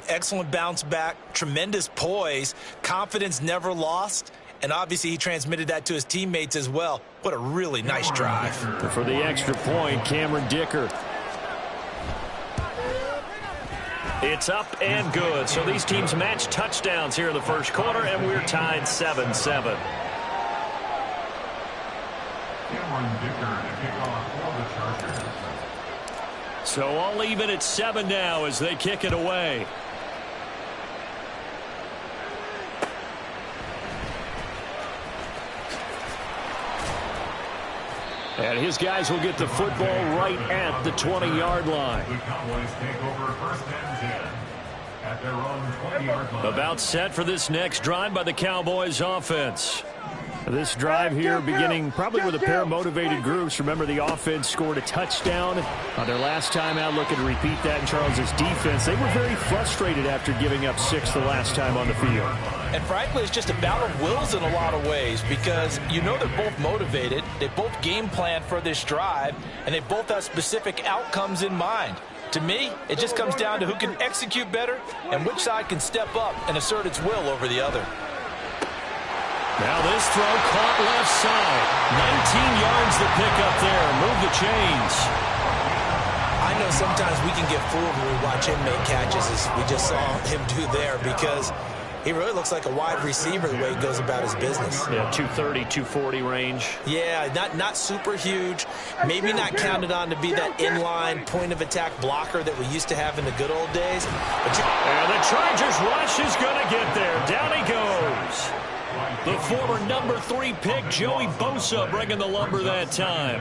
Excellent bounce back, tremendous poise, confidence never lost, and obviously he transmitted that to his teammates as well. What a really nice drive. For the extra point, Cameron Dicker. It's up and good. So these teams match touchdowns here in the first quarter, and we're tied 7-7. So all even at 7 now as they kick it away. And his guys will get the football right at the 20-yard line. The Cowboys take over first and 10 at their own 20-yard line. About set for this next drive by the Cowboys offense. This drive here beginning probably with a pair of motivated groups. Remember, the offense scored a touchdown on their last time out. Looking to repeat that in Charles's defense. They were very frustrated after giving up 6 the last time on the field. And frankly, it's just a battle of wills in a lot of ways because you know they're both motivated. They both game plan for this drive, and they both have specific outcomes in mind. To me, it just comes down to who can execute better and which side can step up and assert its will over the other. Now this throw caught left side. 19 yards to pick up there. Move the chains. I know sometimes we can get fooled when we watch him make catches as we just saw him do there because he really looks like a wide receiver the way he goes about his business. Yeah, 230, 240 range. Yeah, not super huge. Maybe not counted on to be that inline point-of-attack blocker that we used to have in the good old days. And the Chargers rush is going to get there. Down he goes. The former number 3 pick, Joey Bosa, bringing the lumber that time.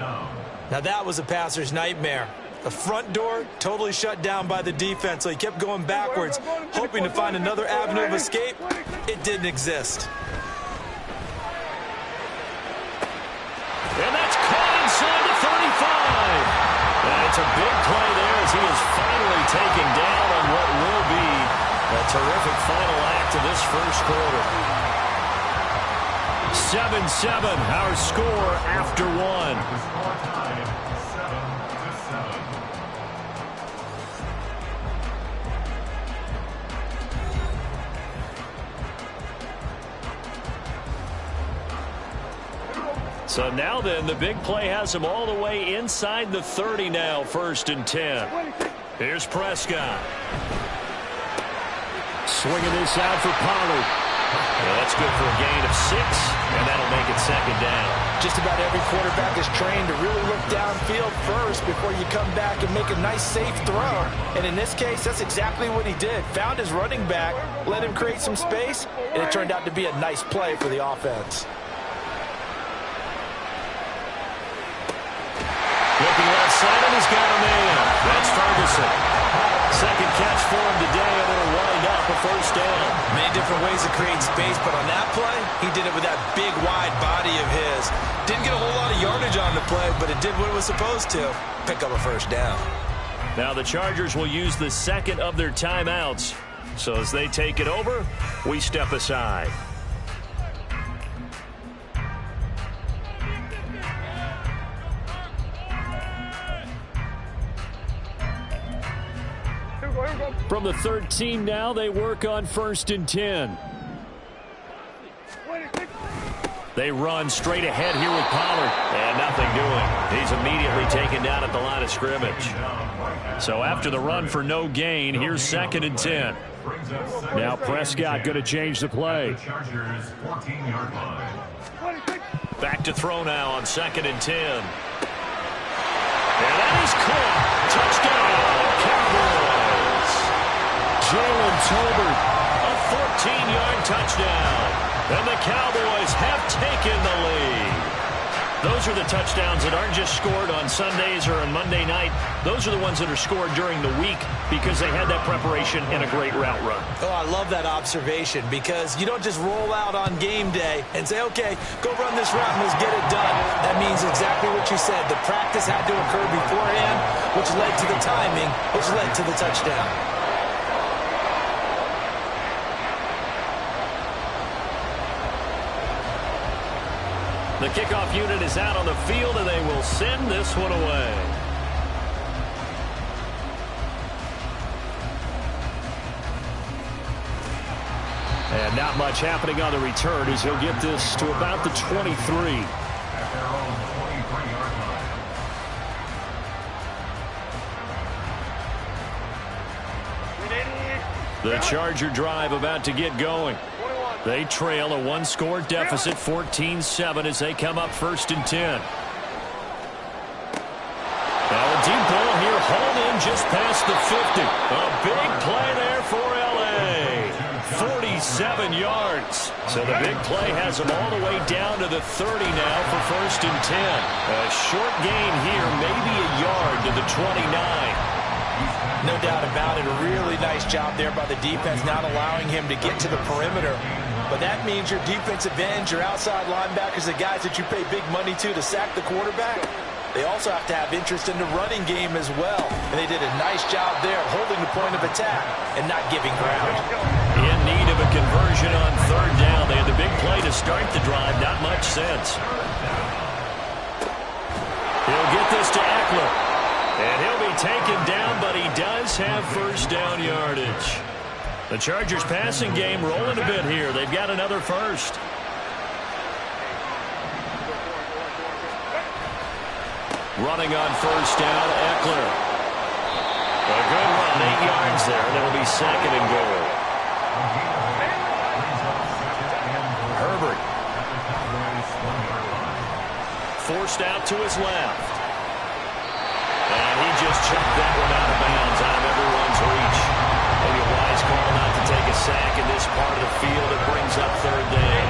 Now that was a passer's nightmare. The front door totally shut down by the defense, so he kept going backwards, hoping to find another avenue of escape. It didn't exist. And that's caught inside the 35. And it's a big play there as he is finally taken down on what will be a terrific final act of this first quarter. 7-7, our score after 1. So now then, the big play has him all the way inside the 30 now, 1st and 10. Here's Prescott. Swinging this out for Pollard. Yeah, that's good for a gain of 6, and that'll make it 2nd down. Just about every quarterback is trained to really look downfield first before you come back and make a nice, safe throw. And in this case, that's exactly what he did. Found his running back, let him create some space, and it turned out to be a nice play for the offense. Looking left side, and he's got a man. That's Ferguson. 2nd catch for him today, and it'll wind up a 1st down. Many different ways to create space, but on that play, he did it with that big, wide body of his. Didn't get a whole lot of yardage on the play, but it did what it was supposed to. Pick up a 1st down. Now the Chargers will use the 2nd of their timeouts. So as they take it over, we step aside. From the 13 now, they work on 1st and 10. They run straight ahead here with Pollard. And nothing doing. He's immediately taken down at the line of scrimmage. So after the run for no gain, here's 2nd and 10. Now Prescott going to change the play. Back to throw now on 2nd and 10. And that is caught. Touchdown, Cowboys. Jalen Tolbert, a 14-yard touchdown. And the Cowboys have taken the lead. Those are the touchdowns that aren't just scored on Sundays or on Monday night. Those are the ones that are scored during the week because they had that preparation and a great route run. Oh, I love that observation because you don't just roll out on game day and say, okay, go run this route and let's get it done. That means exactly what you said. The practice had to occur beforehand, which led to the timing, which led to the touchdown. The kickoff unit is out on the field, and they will send this one away. And not much happening on the return as he'll get this to about the 23. At their own 23-yard line. The Charger drive about to get going. They trail a one-score deficit, 14-7, as they come up 1st and 10. Now a deep ball here, hauled in just past the 50. A big play there for L.A. 47 yards. So the big play has them all the way down to the 30 now for 1st and 10. A short gain here, maybe a yard to the 29. No doubt about it. A really nice job there by the defense, not allowing him to get to the perimeter. But that means your defensive ends, your outside linebackers, the guys that you pay big money to sack the quarterback, they also have to have interest in the running game as well. And they did a nice job there holding the point of attack and not giving ground. In need of a conversion on 3rd down. They had the big play to start the drive. Not much sense. He'll get this to Eckler. And he'll be taken down, but he does have 1st down yardage. The Chargers passing game rolling a bit here. They've got another 1st. Running on 1st down, Eckler. A good run, 8 yards there, and it'll be 2nd and goal. Herbert. Forced out to his left. And he just chucked that one out of bounds, out of everyone's reach. Maybe a wise call not to take a sack in this part of the field. It brings up 3rd down.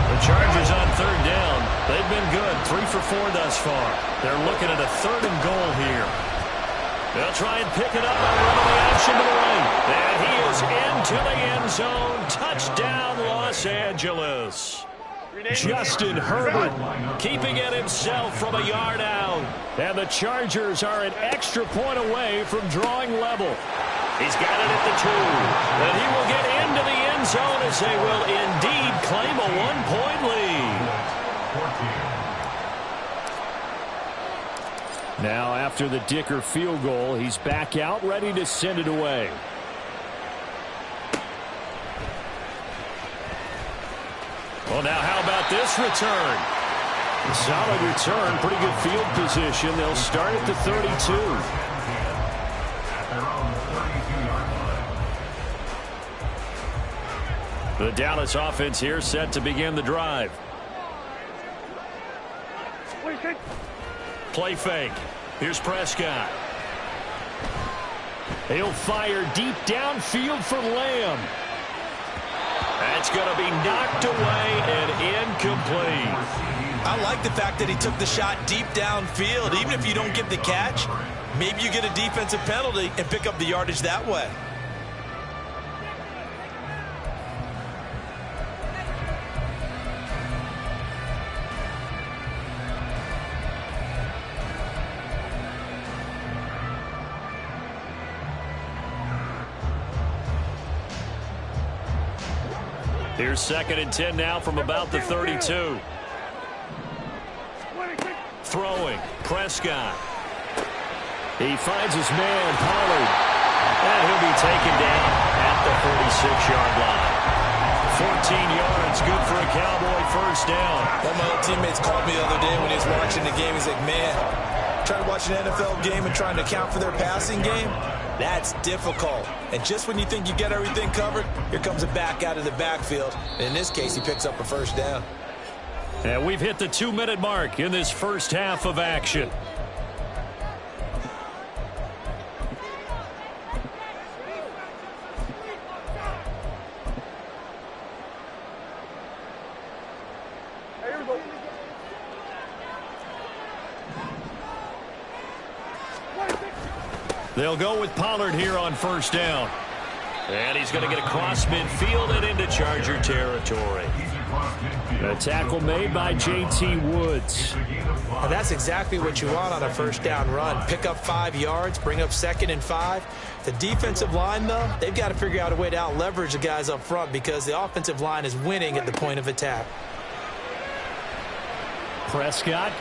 The Chargers on 3rd down. They've been good, 3 for 4 thus far. They're looking at a 3rd and goal here. They'll try and pick it up by running the option to the right. And he is into the end zone. Touchdown, Los Angeles. Justin Herbert keeping it himself from a yard out. And the Chargers are an extra point away from drawing level. He's got it at the 2. And he will get into the end zone as they will indeed claim a 1-point lead. Now after the Dicker field goal, he's back out ready to send it away. Well, now how about this return? A solid return, pretty good field position. They'll start at the 32. The Dallas offense here set to begin the drive. Play fake. Here's Prescott. He'll fire deep downfield for Lamb. That's going to be knocked away and incomplete. I like the fact that he took the shot deep downfield. Even if you don't get the catch, maybe you get a defensive penalty and pick up the yardage that way. Here's 2nd and 10 now from about the 32. Throwing, Prescott. He finds his man, Pollard. And he'll be taken down at the 46-yard line. 14 yards, good for a Cowboy 1st down. One of my old teammates called me the other day when he was watching the game. He's like, man, trying to watch an NFL game and trying to account for their passing game, that's difficult. And just when you think you get everything covered, here comes a back out of the backfield. And in this case, he picks up a 1st down. And we've hit the 2-minute mark in this first half of action. They'll go with Pollard here on 1st down. And he's going to get across midfield and into Charger territory. A tackle made by J.T. Woods. And that's exactly what you want on a 1st down run. Pick up 5 yards, bring up 2nd and 5. The defensive line, though, they've got to figure out a way to out-leverage the guys up front because the offensive line is winning at the point of attack. Prescott.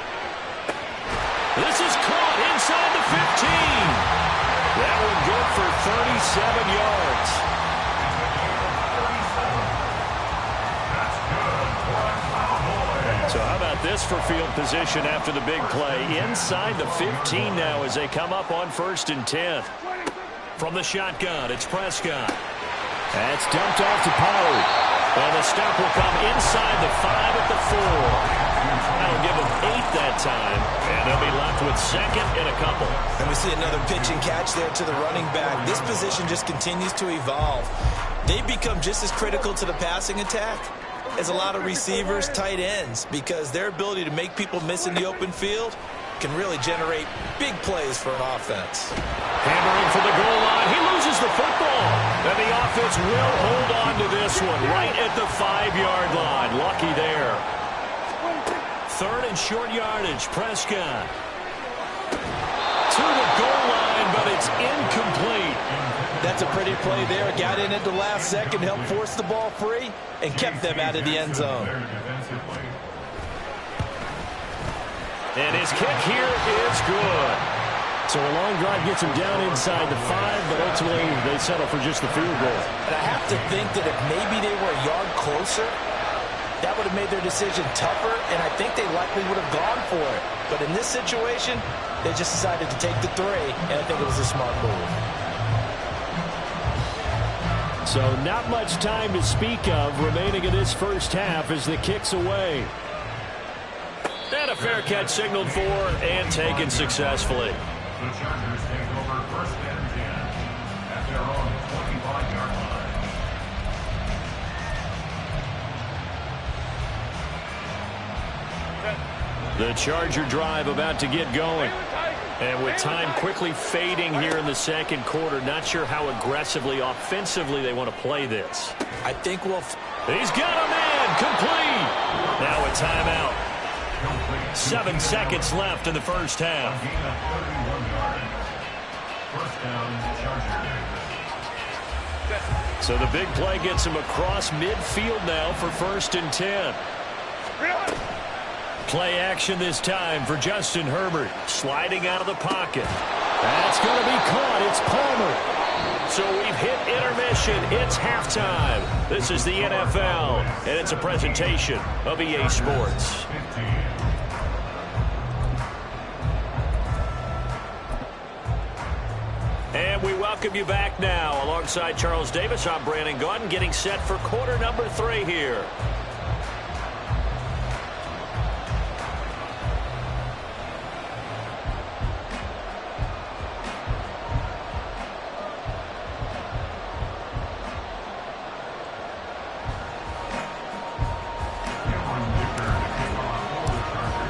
This is caught inside the 15. That one good for 37 yards. this for field position after the big play. Inside the 15 now as they come up on 1st and 10. From the shotgun, it's Prescott. That's dumped off to Pollard. And the stop will come inside the 5 at the 4. That'll give them 8 that time. And they'll be left with 2nd and a couple. And we see another pitch and catch there to the running back. This position just continues to evolve. They become just as critical to the passing attack as a lot of receivers, tight ends, because their ability to make people miss in the open field can really generate big plays for an offense. Hammering for the goal line. He loses the football. And the offense will hold on to this one right at the 5-yard line. Lucky there. 3rd and short yardage. Prescott. To the goal line, but it's incomplete. That's a pretty play there. Got in at the last second, helped force the ball free, and kept them out of the end zone. And his kick here is good. So a long drive gets him down inside the 5, but ultimately they settle for just the field goal. And I have to think that if maybe they were a yard closer, that would have made their decision tougher, and I think they likely would have gone for it. But in this situation, they just decided to take the 3, and I think it was a smart move. So not much time to speak of remaining in this first half as the kick's away. And a fair catch signaled for and taken successfully. The Chargers take over 1st and 10 at their own 25-yard line. The Charger drive about to get going. And with time quickly fading here in the 2nd quarter, not sure how aggressively, offensively they want to play this. I think we'll... He's got a man, complete. Now a timeout. 7 seconds left in the first half. So the big play gets him across midfield now for 1st and 10. Play action this time for Justin Herbert. Sliding out of the pocket. That's going to be caught. It's Palmer. So we've hit intermission. It's halftime. This is the NFL, and it's a presentation of EA Sports. And we welcome you back now. Alongside Charles Davis, I'm Brandon Gaudin, getting set for quarter number 3 here.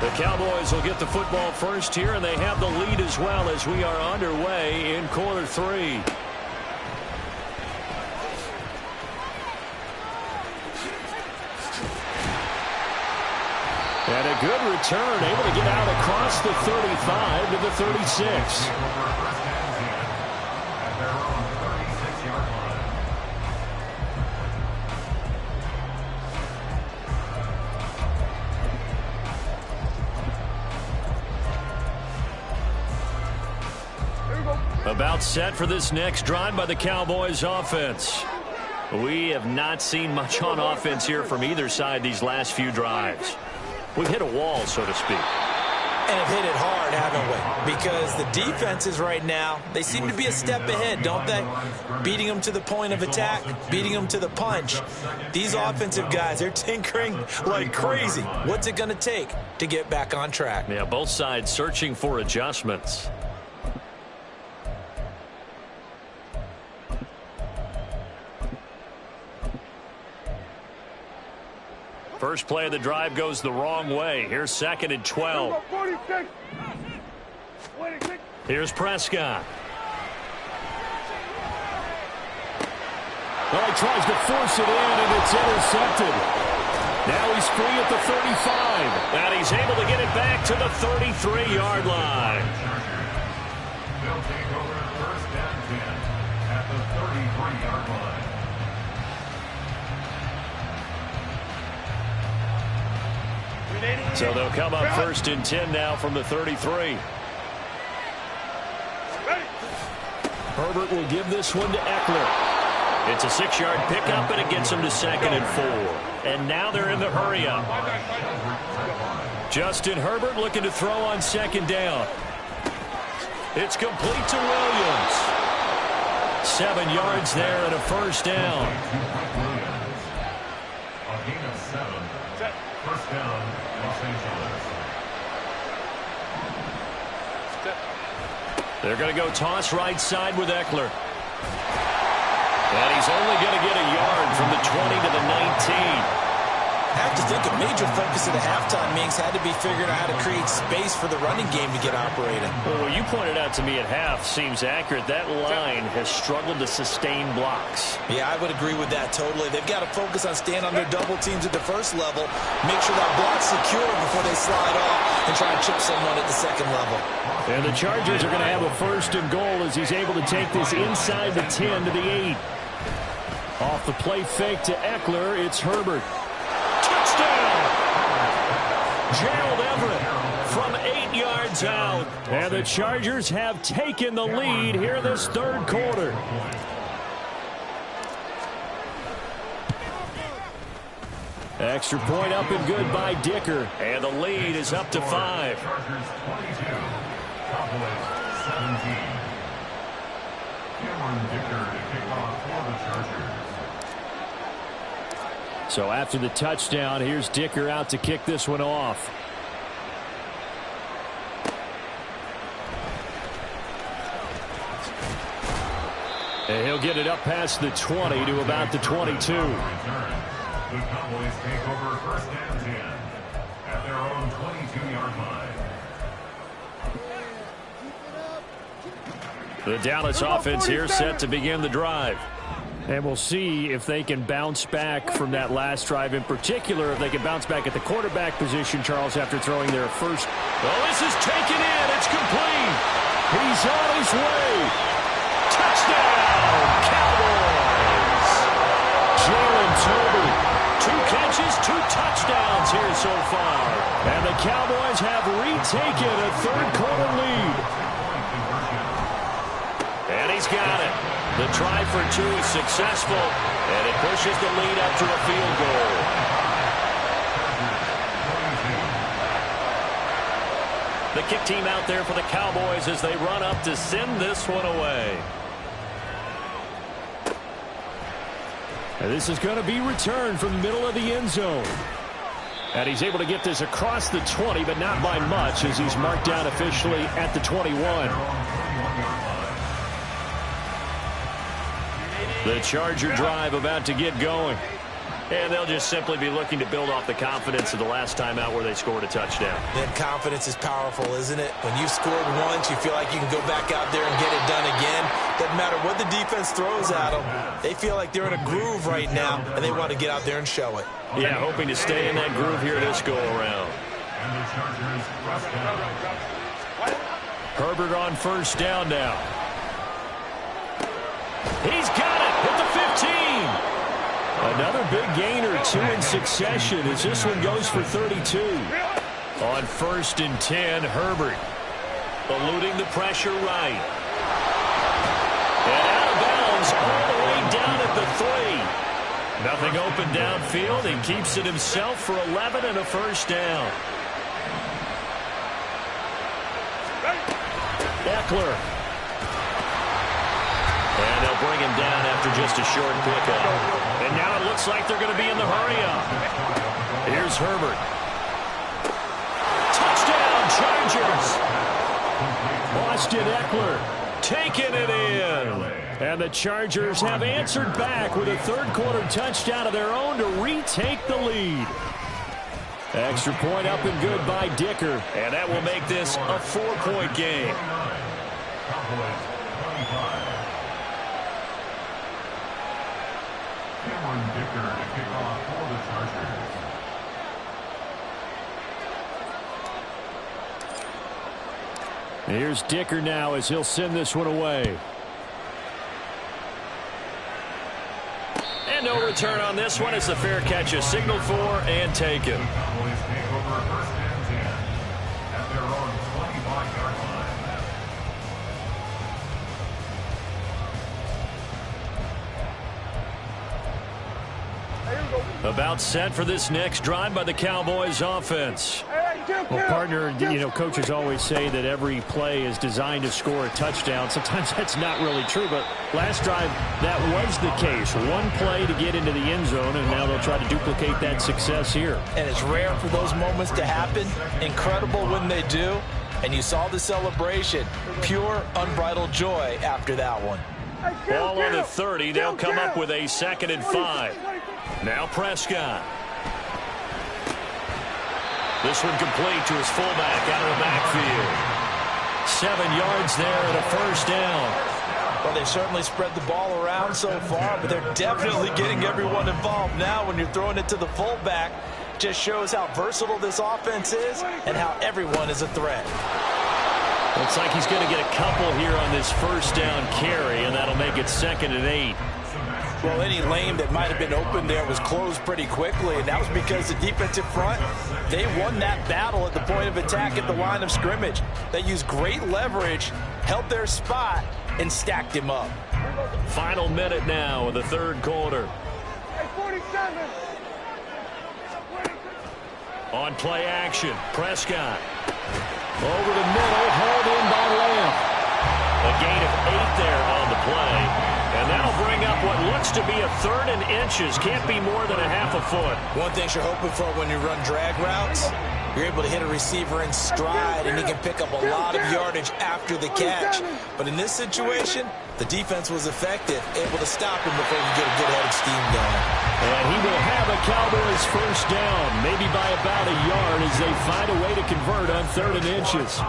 The Cowboys will get the football first here, and they have the lead as well as we are underway in quarter 3. And a good return, able to get out across the 35 to the 36. About set for this next drive by the Cowboys offense. We have not seen much on offense here from either side these last few drives. We've hit a wall, so to speak. And have hit it hard, haven't we? Because the defenses right now, they seem to be a step ahead, don't they? Beating them to the point of attack, beating them to the punch. These offensive guys, they're tinkering like crazy. What's it going to take to get back on track? Yeah, both sides searching for adjustments. First play of the drive goes the wrong way. Here's 2nd and 12. Here's Prescott. Well, he tries to force it in, and it's intercepted. Now he's free at the 35. And he's able to get it back to the 33-yard line. They'll take over 1st and 10 at the 33-yard line. So they'll come up 1st and 10 now from the 33. Herbert will give this one to Eckler. It's a 6-yard pickup, and it gets them to 2nd and 4. And now they're in the hurry-up. Justin Herbert looking to throw on second down. It's complete to Williams. 7 yards there and a first down. A gain of 7. First down, Los Angeles. They're going to go toss right side with Eckler. And he's only going to get a yard from the 20 to the 19. I have to think a major focus of the halftime meetings had to be figuring out how to create space for the running game to get operating. Well, what you pointed out to me at half seems accurate. That line has struggled to sustain blocks. Yeah, I would agree with that totally. They've got to focus on staying under double teams at the first level, make sure that block's secure before they slide off and try and chip someone at the second level. And the Chargers are going to have a first and goal as he's able to take this inside the 10 to the 8. Off the play fake to Eckler, it's Herbert. Touchdown! Gerald Everett from 8 yards out. And the Chargers have taken the lead here this third quarter. Extra point up and good by Dicker. And the lead is up to 5. Chargers 22. Cowboys 17. Cameron Dicker to kick off for the Chargers. So after the touchdown, here's Dicker out to kick this one off. And he'll get it up past the 20 to about the 22. The Cowboys take over first and 10 at their own 22-yard line. The Dallas offense here set to begin the drive. And we'll see if they can bounce back from that last drive in particular, if they can bounce back at the quarterback position, Charles, after throwing their first. Oh, this is taken in. It's complete. He's on his way. Touchdown, Cowboys. Jalen Tolbert. 2 catches, 2 touchdowns here so far. And the Cowboys have retaken a third-quarter lead. And he's got it. The try for 2 is successful, and it pushes the lead up to a field goal. The kick team out there for the Cowboys as they run up to send this one away. And this is going to be returned from the middle of the end zone. And he's able to get this across the 20, but not by much, as he's marked down officially at the 21. The Charger drive about to get going. And they'll just simply be looking to build off the confidence of the last time out where they scored a touchdown. That confidence is powerful, isn't it? When you've scored once, you feel like you can go back out there and get it done again. Doesn't matter what the defense throws at them. They feel like they're in a groove right now, and they want to get out there and show it. Yeah, hoping to stay in that groove here this go-around. And the Chargers first down. Herbert on first down now. He's got it at the 15. Another big gain or 2 in succession as this one goes for 32. On first and 10, Herbert eluding the pressure right. And out of bounds all the way down at the 3. Nothing open downfield. He keeps it himself for 11 and a first down. Eckler. And they'll bring him down after just a short pickup. And now it looks like they're going to be in the hurry-up. Here's Herbert. Touchdown, Chargers. Austin Eckler taking it in. And the Chargers have answered back with a third-quarter touchdown of their own to retake the lead. Extra point up and good by Dicker. And that will make this a 4-point game. Cameron Dicker to kick off for the Chargers. Here's Dicker now as he'll send this one away. And no return on this one as the fair catch is signaled for and taken. Cowboys take over first and 10 at their own 25-yard line. About set for this next drive by the Cowboys offense. Well, partner, coaches always say that every play is designed to score a touchdown. Sometimes that's not really true, but last drive, that was the case. One play to get into the end zone, and now they'll try to duplicate that success here. And it's rare for those moments to happen. Incredible when they do. And you saw the celebration. Pure, unbridled joy after that one. Ball on the 30. They'll come up with a 2nd and 5. Now Prescott. This one complete to his fullback out of the backfield. 7 yards there and a first down. Well, they've certainly spread the ball around so far, but they're definitely getting everyone involved now when you're throwing it to the fullback. Just shows how versatile this offense is and how everyone is a threat. Looks like he's going to get a couple here on this first down carry, and that'll make it 2nd and 8. Well, any lane that might have been open there was closed pretty quickly, and that was because the defensive front, they won that battle at the point of attack at the line of scrimmage. They used great leverage, held their spot, and stacked him up. Final minute now of the third quarter. On play action, Prescott. Over the middle, hauled in by Lamb. A gain of 8 there on the play. And that'll bring up what looks to be a 3rd and inches. Can't be more than a half a foot. One thing you're hoping for when you run drag routes, you're able to hit a receiver in stride, and he can pick up a lot of yardage after the catch. But in this situation, the defense was effective, able to stop him before he get a good head of steam going. And he will have a Cowboys first down, maybe by about a yard as they find a way to convert on 3rd and inches.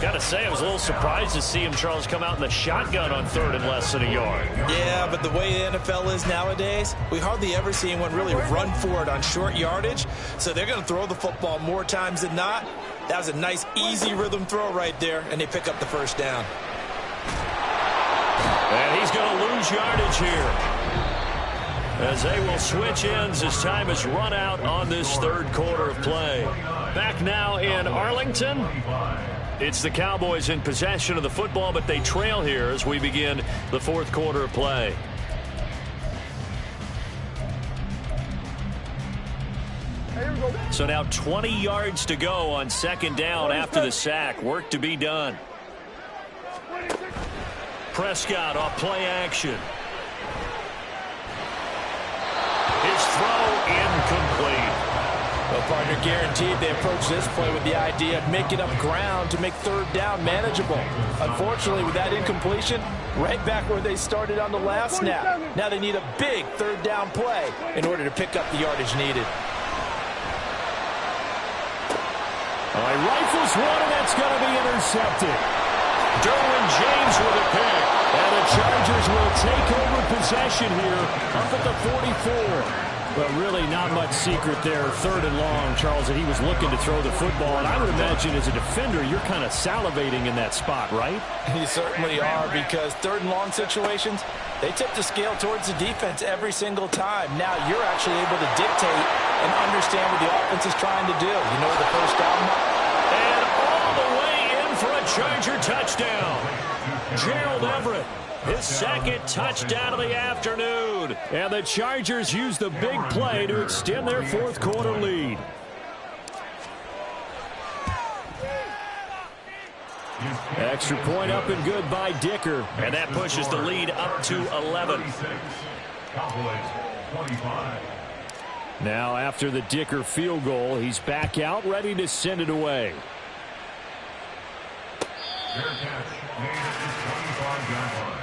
Got to say, I was a little surprised to see him, Charles, come out in the shotgun on 3rd and less than a yard. Yeah, but the way the NFL is nowadays, we hardly ever see anyone really run for it on short yardage. So they're going to throw the football more times than not. That was a nice, easy rhythm throw right there, and they pick up the first down. And he's going to lose yardage here, as they will switch ends as time has run out on this third quarter of play. Back now in Arlington. It's the Cowboys in possession of the football, but they trail here as we begin the fourth quarter of play. So now 20 yards to go on 2nd down after the sack. Work to be done. Prescott off play action. His throw incomplete. Well, partner, guaranteed they approach this play with the idea of making up ground to make 3rd down manageable. Unfortunately, with that incompletion, right back where they started on the last snap. Now they need a big 3rd down play in order to pick up the yardage needed. All right, rifles one, and that's going to be intercepted. Derwin James with a pick. And the Chargers will take over possession here up at the 44. But really not much secret there. 3rd and long, Charles, that he was looking to throw the football. And I would imagine as a defender, you're kind of salivating in that spot, right? You certainly are, because 3rd and long situations, they tip the scale towards the defense every single time. Now you're actually able to dictate and understand what the offense is trying to do. You know the first down. And all the way in for a Charger touchdown. Gerald Everett. His 2nd touchdown of the afternoon. And the Chargers use the big play to extend their 4th quarter lead. Extra point up and good by Dicker. And that pushes the lead up to 11. Now after the Dicker field goal, he's back out ready to send it away. Fair catch made at the 25-yard line.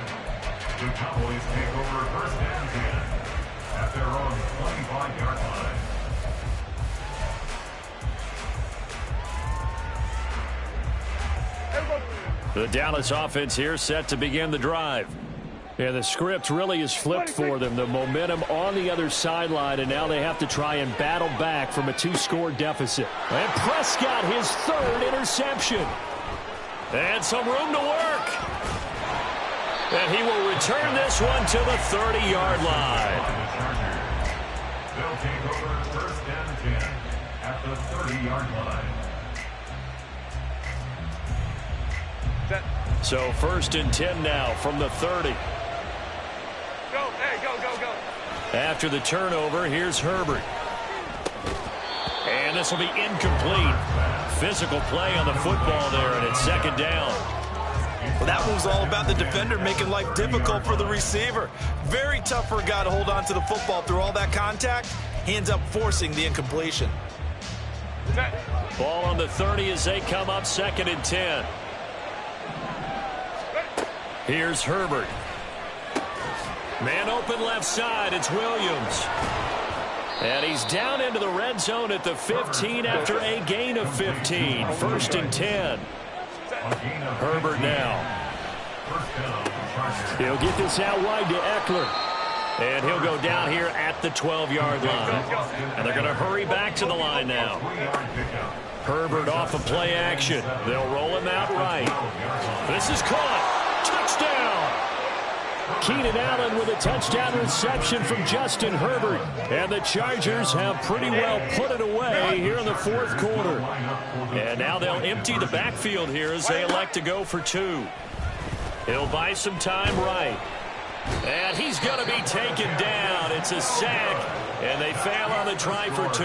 The Cowboys take over 1st and 10 at their own 25-yard line. The Dallas offense here set to begin the drive. Yeah, the script really is flipped for them. The momentum on the other sideline, and now they have to try and battle back from a 2-score deficit. And Prescott, his 3rd interception. And some room to work. And he will return this one to the 30-yard line. They'll take over 1st and 10 at the 30-yard line. So 1st and 10 now from the 30. Go, hey, go. After the turnover, here's Herbert. And And this will be incomplete. Physical play on the football there, and it's second down. Well, that move's all about the defender making life difficult for the receiver. Very tough for a guy to hold on to the football through all that contact. He ends up forcing the incompletion. Ball on the 30 as they come up 2nd and 10. Here's Herbert. Man open left side. It's Williams. And he's down into the red zone at the 15 after a gain of 15. 1st and 10. Herbert now. He'll get this out wide to Eckler. And he'll go down here at the 12-yard line. And they're going to hurry back to the line now. Herbert off of play action. They'll roll him out right. This is caught. Touchdown. Keenan Allen with a touchdown reception from Justin Herbert. And the Chargers have pretty well put it away here in the 4th quarter. And now they'll empty the backfield here as they elect to go for 2. He'll buy some time right. And he's going to be taken down. It's a sack. And they fail on the try for 2.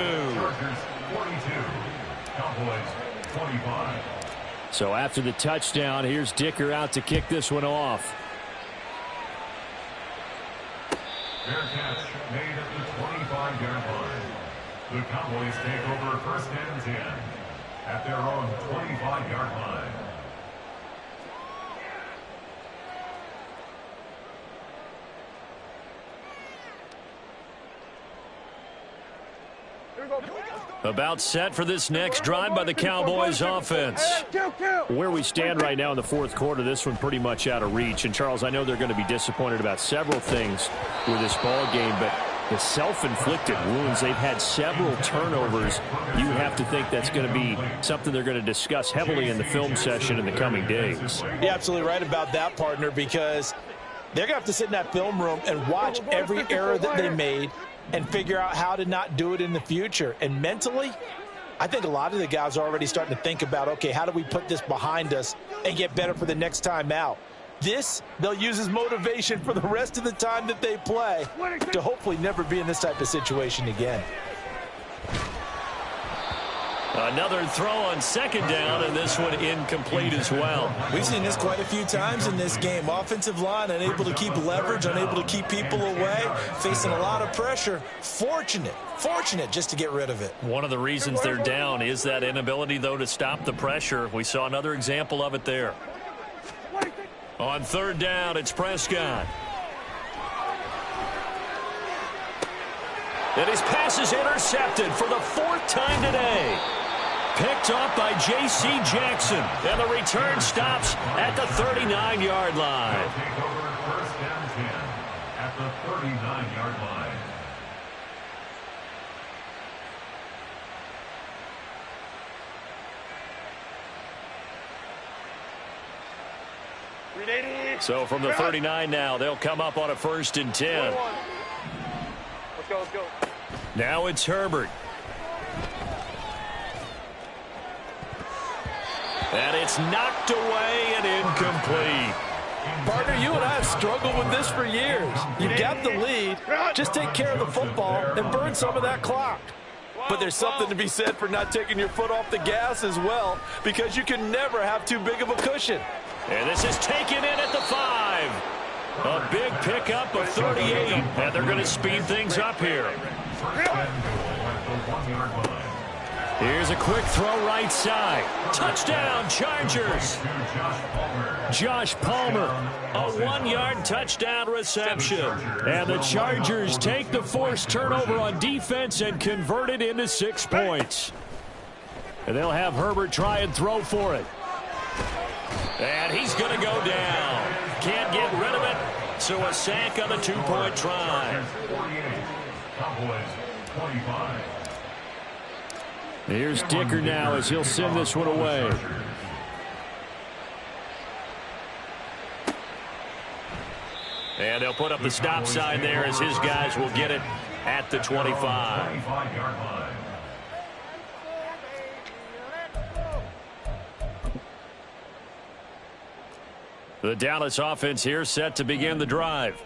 So after the touchdown, here's Dicker out to kick this one off. Fair catch made at the 25-yard line. The Cowboys take over 1st and 10 at their own 25-yard line. About set for this next drive by the Cowboys offense. Where we stand right now in the 4th quarter, this one pretty much out of reach. And, Charles, I know they're going to be disappointed about several things with this ball game, but the self-inflicted wounds, they've had several turnovers. You have to think that's going to be something they're going to discuss heavily in the film session in the coming days. You're absolutely right about that, partner, because they're going to have to sit in that film room and watch every error that they made and figure out how to not do it in the future. And mentally, I think a lot of the guys are already starting to think about, okay, how do we put this behind us and get better for the next time out? This, they'll use as motivation for the rest of the time that they play to hopefully never be in this type of situation again. Another throw on 2nd down, and this one incomplete as well. We've seen this quite a few times in this game. Offensive line unable to keep leverage, unable to keep people away, facing a lot of pressure. Fortunate just to get rid of it. One of the reasons they're down is that inability, though, to stop the pressure. We saw another example of it there. On 3rd down, it's Prescott. And his pass is intercepted for the 4th time today. Picked off by J.C. Jackson. And the return stops at the 39-yard line. Take over 1st and 10 at the 39-yard line. So from the 39 now, they'll come up on a 1st and 10. Let's go. Now it's Herbert. And it's knocked away and incomplete. Partner, you and I have struggled with this for years. You've got the lead. Just take care of the football and burn some of that clock. But there's something to be said for not taking your foot off the gas as well, because you can never have too big of a cushion. And this is taken in at the 5. A big pickup of 38. And they're going to speed things up here. Here's a quick throw right side. Touchdown, Chargers. Josh Palmer. A 1-yard touchdown reception. And the Chargers take the forced turnover on defense and convert it into 6 points. And they'll have Herbert try and throw for it. And he's going to go down. Can't get rid of it. So a sack on the 2-point try. Here's Dicker now as he'll send this one away. And they'll put up the stop sign there as his guys will get it at the 25. The Dallas offense here set to begin the drive.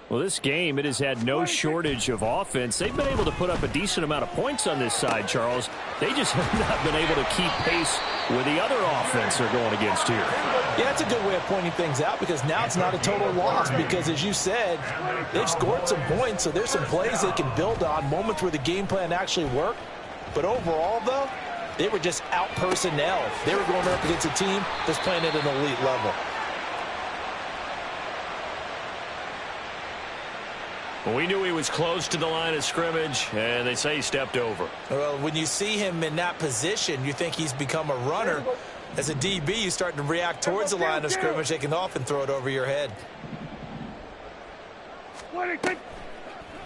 Well, this game, it has had no shortage of offense. They've been able to put up a decent amount of points on this side, Charles. They just have not been able to keep pace with the other offense they're going against here. Yeah, that's a good way of pointing things out because now it's not a total loss because, as you said, they've scored some points, so there's some plays they can build on, moments where the game plan actually worked. But overall, though, they were just out-personnel. They were going up against a team that's playing at an elite level. We knew he was close to the line of scrimmage, and they say he stepped over. Well, when you see him in that position, you think he's become a runner. As a DB, you start to react towards the line of scrimmage. They can often throw it over your head.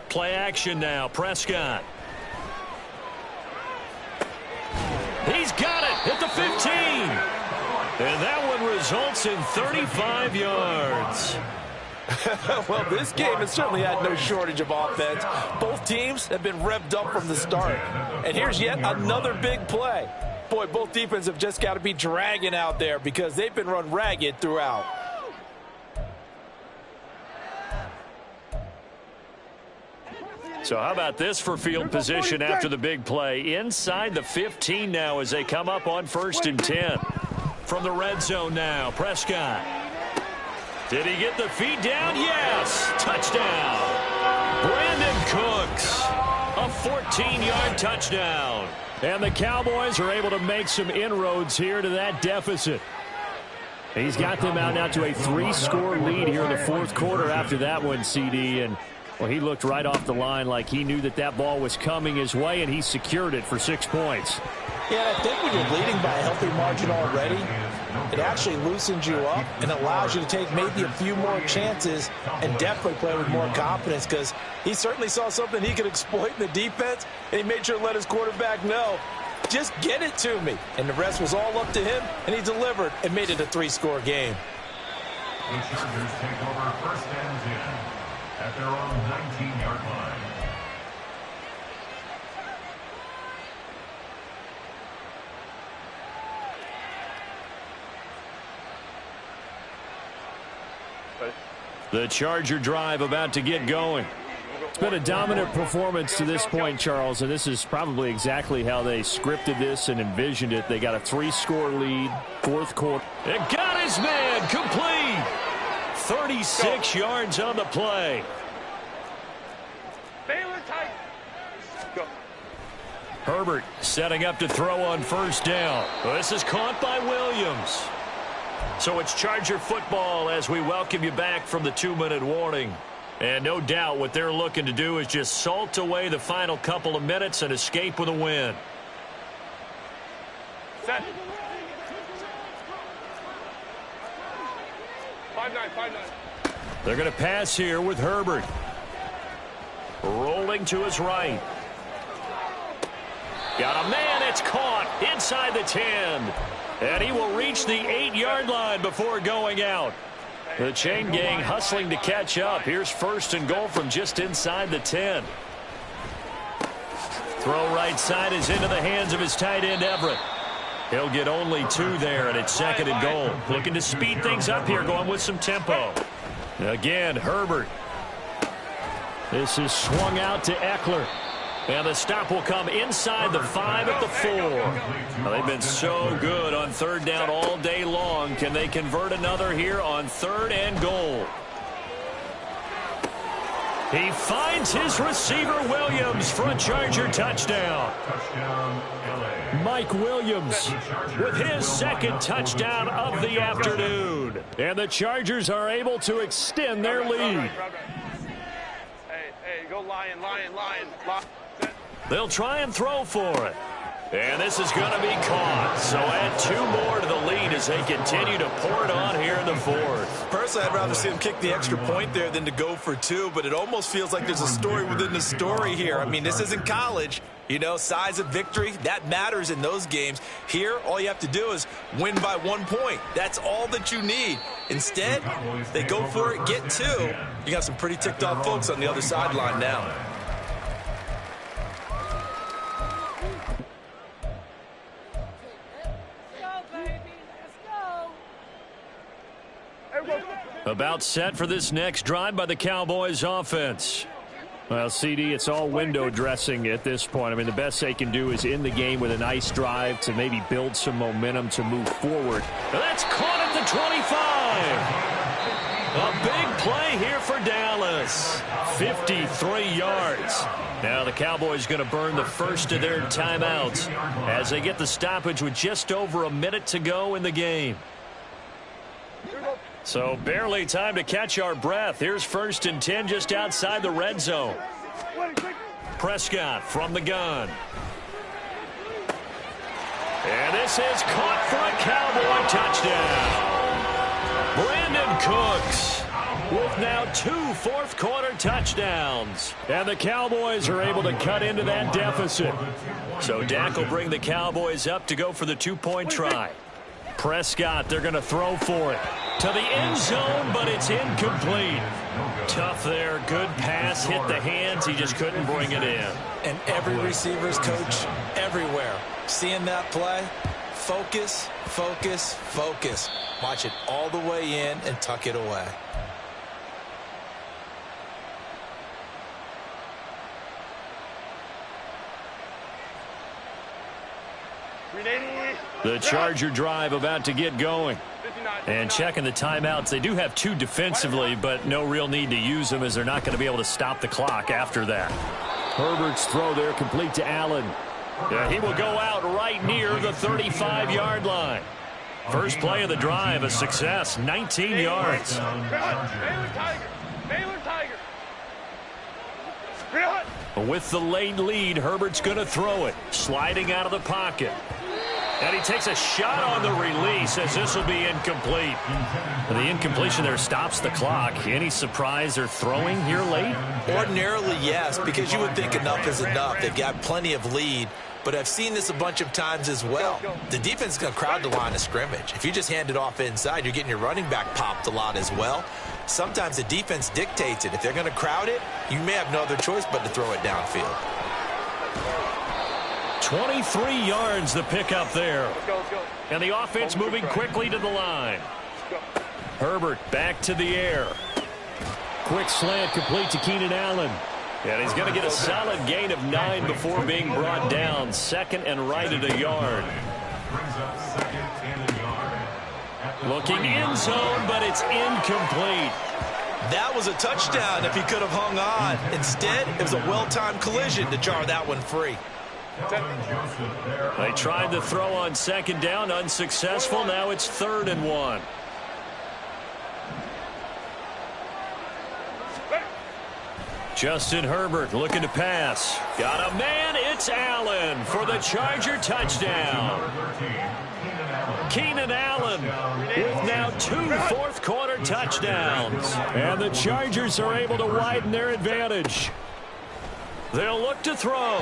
Play action now. Prescott. He's got it at the 15. And that one results in 35 yards. Well, this game has certainly had no shortage of offense. Both teams have been revved up from the start. And here's yet another big play. Boy, both defenses have just got to be dragging out there because they've been run ragged throughout. So how about this for field position after the big play? Inside the 15 now as they come up on 1st and 10. From the red zone now, Prescott. Did he get the feet down? Yes! Touchdown! Brandon Cooks. A 14-yard touchdown. And the Cowboys are able to make some inroads here to that deficit. He's got them out now to a 3-score lead here in the 4th quarter after that one, CD. And, well, he looked right off the line like he knew that that ball was coming his way, and he secured it for 6 points. Yeah, I think when you're leading by a healthy margin already, it actually loosens you up and allows you to take maybe a few more chances and definitely play with more confidence because he certainly saw something he could exploit in the defense, and he made sure to let his quarterback know, just get it to me. And the rest was all up to him, and he delivered and made it a 3-score game. The Chargers take over 1st and 10 at their own 19-yard line. The Charger drive about to get going. It's been a dominant performance to this point, Charles, and this is probably exactly how they scripted this and envisioned it. They got a 3-score lead, 4th quarter. It got his man complete. 36 yards on the play. Herbert setting up to throw on 1st down. This is caught by Williams. So it's Charger football as we welcome you back from the 2-minute warning. And no doubt what they're looking to do is just salt away the final couple of minutes and escape with a win. Set. 5-9, 5-9. They're going to pass here with Herbert. Rolling to his right. Got a man, it's caught inside the 10. And he will reach the 8-yard line before going out. The chain gang hustling to catch up. Here's 1st and goal from just inside the 10. Throw right side is into the hands of his tight end, Everett. He'll get only 2 there, and it's 2nd and goal. Looking to speed things up here, going with some tempo. Again, Herbert. This is swung out to Eckler. And the stop will come inside the 5 at the 4. Now, they've been so good on 3rd down all day long. Can they convert another here on 3rd and goal? He finds his receiver, Williams, for a Charger touchdown. Mike Williams with his 2nd touchdown of the afternoon. And the Chargers are able to extend their lead. Hey, go lion. They'll try and throw for it. And this is going to be caught. So add 2 more to the lead as they continue to pour it on here in the 4th. Personally, I'd rather see them kick the extra point there than to go for 2, but it almost feels like there's a story within the story here. I mean, this isn't college. You know, size of victory, that matters in those games. Here, all you have to do is win by 1 point. That's all that you need. Instead, they go for it, get 2. You got some pretty ticked off folks on the other sideline now. About set for this next drive by the Cowboys offense. Well, CD, it's all window dressing at this point. I mean, the best they can do is in the game with a nice drive to maybe build some momentum to move forward. That's caught at the 25. A big play here for Dallas. 53 yards. Now the Cowboys going to burn the first of their timeouts as they get the stoppage with just over a minute to go in the game. So barely time to catch our breath. Here's 1st and 10 just outside the red zone. Prescott from the gun. And this is caught for a Cowboy touchdown. Brandon Cooks with now 2 fourth-quarter touchdowns. And the Cowboys are able to cut into that deficit. So Dak will bring the Cowboys up to go for the 2-point try. Prescott, they're going to throw for it. To the end zone, but it's incomplete. Tough there. Good pass. Hit the hands. He just couldn't bring it in. And every receiver's coach everywhere. Seeing that play, focus, focus, focus. Watch it all the way in and tuck it away. The Charger drive about to get going. And checking the timeouts. They do have 2 defensively, but no real need to use them as they're not going to be able to stop the clock after that. Herbert's throw there complete to Allen. Yeah, he will go out right near the 35-yard line. First play of the drive, a success, 19 yards. With the late lead, Herbert's going to throw it, sliding out of the pocket. And he takes a shot on the release as this will be incomplete. The incompletion there stops the clock. Any surprise they're throwing here late? Ordinarily, yes, because you would think enough is enough. They've got plenty of lead. But I've seen this a bunch of times as well. The defense is going to crowd the line of scrimmage. If you just hand it off inside, you're getting your running back popped a lot as well. Sometimes the defense dictates it. If they're going to crowd it, you may have no other choice but to throw it downfield. 23 yards the pickup there. Let's go. And the offense moving quickly to the line. Herbert back to the air. Quick slant complete to Keenan Allen. And he's going to get a solid gain of 9 before being brought down. 2nd and right at a yard. Looking end zone, but it's incomplete. That was a touchdown if he could have hung on. Instead, it was a well-timed collision to jar that one free. They tried to throw on 2nd down, unsuccessful. Now it's 3rd and 1. Justin Herbert looking to pass. Got a man. It's Allen for the Charger touchdown. Keenan Allen with now 2 fourth-quarter touchdowns. And the Chargers are able to widen their advantage. They'll look to throw.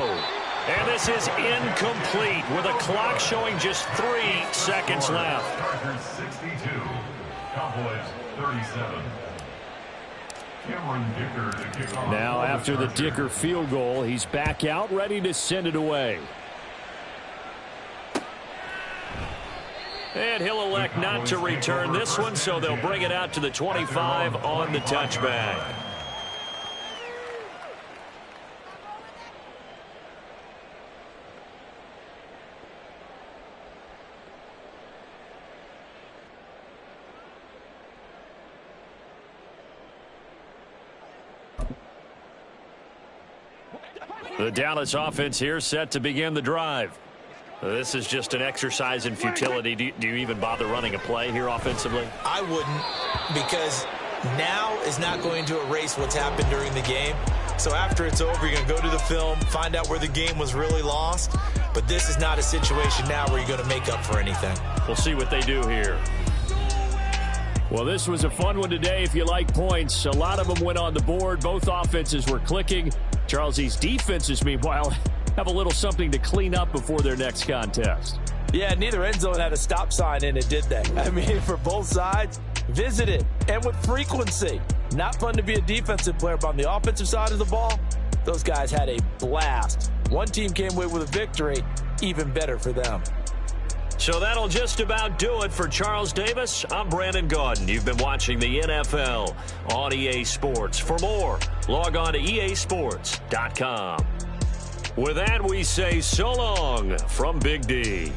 And this is incomplete with a clock showing just 3 seconds left. Chargers 62, Cowboys 37. Cameron Dicker to kick off. Now after the Dicker field goal, he's back out ready to send it away. And he'll elect not to return this one, so they'll bring it out to the 25 on the touchback. The Dallas offense here set to begin the drive. This is just an exercise in futility. Do you even bother running a play here offensively? I wouldn't, because now is not going to erase what's happened during the game. So after it's over, you're going to go to the film, find out where the game was really lost. But this is not a situation now where you're going to make up for anything. We'll see what they do here. Well, this was a fun one today if you like points. A lot of them went on the board. Both offenses were clicking. Charles, these defenses, meanwhile, have a little something to clean up before their next contest. Yeah, neither end zone had a stop sign in it, did they? I mean, for both sides, visit it, and with frequency. Not fun to be a defensive player, but on the offensive side of the ball, those guys had a blast. One team came away with a victory, even better for them. So that'll just about do it for Charles Davis. I'm Brandon Gaudin. You've been watching the NFL on EA Sports. For more, log on to easports.com. With that, we say so long from Big D.